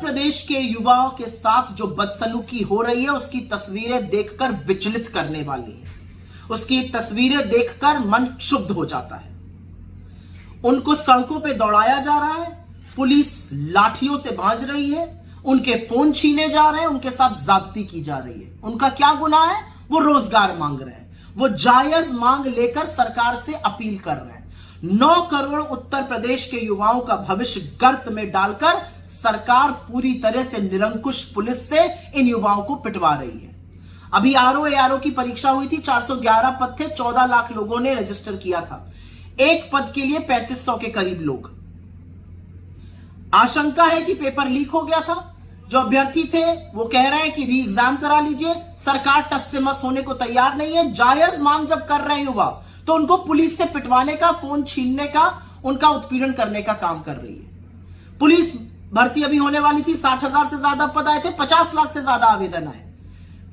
प्रदेश के युवाओं के साथ जो बदसलूकी हो रही है उसकी तस्वीरें देखकर विचलित करने वाली है। उसकी तस्वीरें देखकर मन क्षुब्ध हो जाता है। उनको सड़कों पे दौड़ाया जा रहा है, पुलिस लाठियों से भांज रही है, उनके फोन छीने जा रहे हैं, उनके साथ ज्यादती की जा रही है। उनका क्या गुनाह है? वो रोजगार मांग रहे हैं, वो जायज मांग लेकर सरकार से अपील कर रहे हैं। 9 करोड़ उत्तर प्रदेश के युवाओं का भविष्य गर्त में डालकर सरकार पूरी तरह से निरंकुश पुलिस से इन युवाओं को पिटवा रही है। अभी आरओ की परीक्षा हुई थी, 411 पद थे, 14 लाख लोगों ने रजिस्टर किया था। एक पद के लिए 3500 के करीब लोग। आशंका है कि पेपर लीक हो गया था। जो अभ्यर्थी थे वो कह रहे हैं कि री एग्जाम करा लीजिए। सरकार टस से मस होने को तैयार नहीं है। जायज मांग जब कर रहे हैं युवा, तो उनको पुलिस से पिटवाने का, फोन छीनने का, उनका उत्पीड़न करने का काम कर रही है। पुलिस भर्ती अभी होने वाली थी, 60,000 से ज्यादा पद आए थे, 50 लाख से ज्यादा आवेदन आए।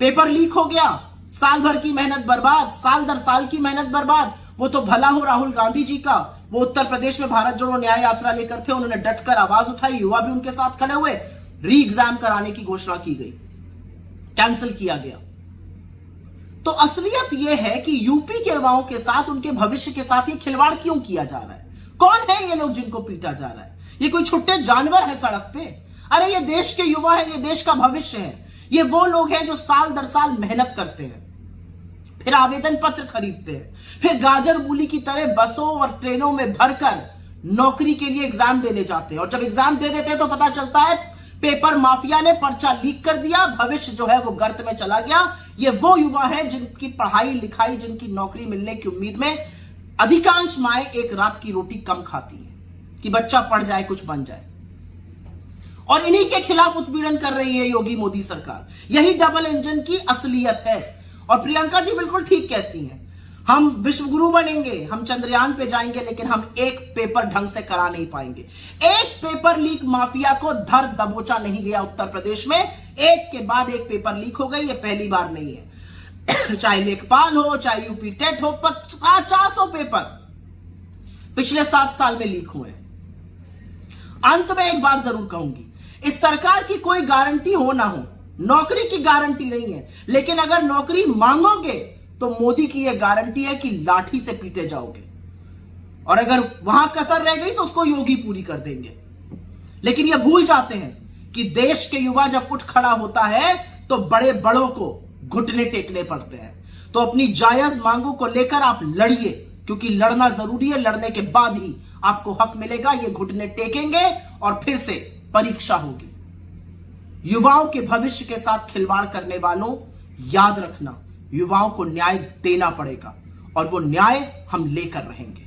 पेपर लीक हो गया, साल भर की मेहनत बर्बाद, साल दर साल की मेहनत बर्बाद। वो तो भला हो राहुल गांधी जी का, वो उत्तर प्रदेश में भारत जोड़ो न्याय यात्रा लेकर थे, उन्होंने डटकर आवाज उठाई, युवा भी उनके साथ खड़े हुए, री एग्जाम कराने की घोषणा की गई, कैंसिल किया गया। तो असलियत यह है कि यूपी के युवाओं के साथ, उनके भविष्य के साथ ये खिलवाड़ क्यों किया जा रहा है? कौन है ये लोग जिनको पीटा जा रहा है? ये कोई छुट्टे जानवर है सड़क पे? अरे ये देश के युवा है, ये देश का भविष्य है। ये वो लोग हैं जो साल दर साल मेहनत करते हैं, फिर आवेदन पत्र खरीदते हैं, फिर गाजर मूली की तरह बसों और ट्रेनों में भरकर नौकरी के लिए एग्जाम देने जाते हैं। और जब एग्जाम दे देते हैं तो पता चलता है पेपर माफिया ने पर्चा लीक कर दिया, भविष्य जो है वो गर्त में चला गया। ये वो युवा है जिनकी पढ़ाई लिखाई, जिनकी नौकरी मिलने की उम्मीद में अधिकांश माएं एक रात की रोटी कम खाती हैं कि बच्चा पढ़ जाए, कुछ बन जाए। और इन्हीं के खिलाफ उत्पीड़न कर रही है योगी मोदी सरकार। यही डबल इंजन की असलियत है। और प्रियंका जी बिल्कुल ठीक कहती हैं, हम विश्वगुरु बनेंगे, हम चंद्रयान पे जाएंगे, लेकिन हम एक पेपर ढंग से करा नहीं पाएंगे। एक पेपर लीक माफिया को धर दबोचा नहीं गया उत्तर प्रदेश में। एक के बाद एक पेपर लीक हो गई, ये पहली बार नहीं है। चाहे लेखपाल हो, चाहे यूपी टेट हो, 50 पेपर पिछले 7 साल में लीक हुए। अंत में एक बात जरूर कहूंगी, इस सरकार की कोई गारंटी हो ना हो, नौकरी की गारंटी नहीं है, लेकिन अगर नौकरी मांगोगे तो मोदी की यह गारंटी है कि लाठी से पीटे जाओगे। और अगर वहां कसर रह गई तो उसको योगी पूरी कर देंगे। लेकिन यह भूल जाते हैं कि देश के युवा जब उठ खड़ा होता है तो बड़े बड़ों को घुटने टेकने पड़ते हैं। तो अपनी जायज मांगों को लेकर आप लड़िए, क्योंकि लड़ना जरूरी है। लड़ने के बाद ही आपको हक मिलेगा। ये घुटने टेकेंगे और फिर से परीक्षा होगी। युवाओं के भविष्य के साथ खिलवाड़ करने वालों, याद रखना, युवाओं को न्याय देना पड़ेगा और वो न्याय हम लेकर रहेंगे।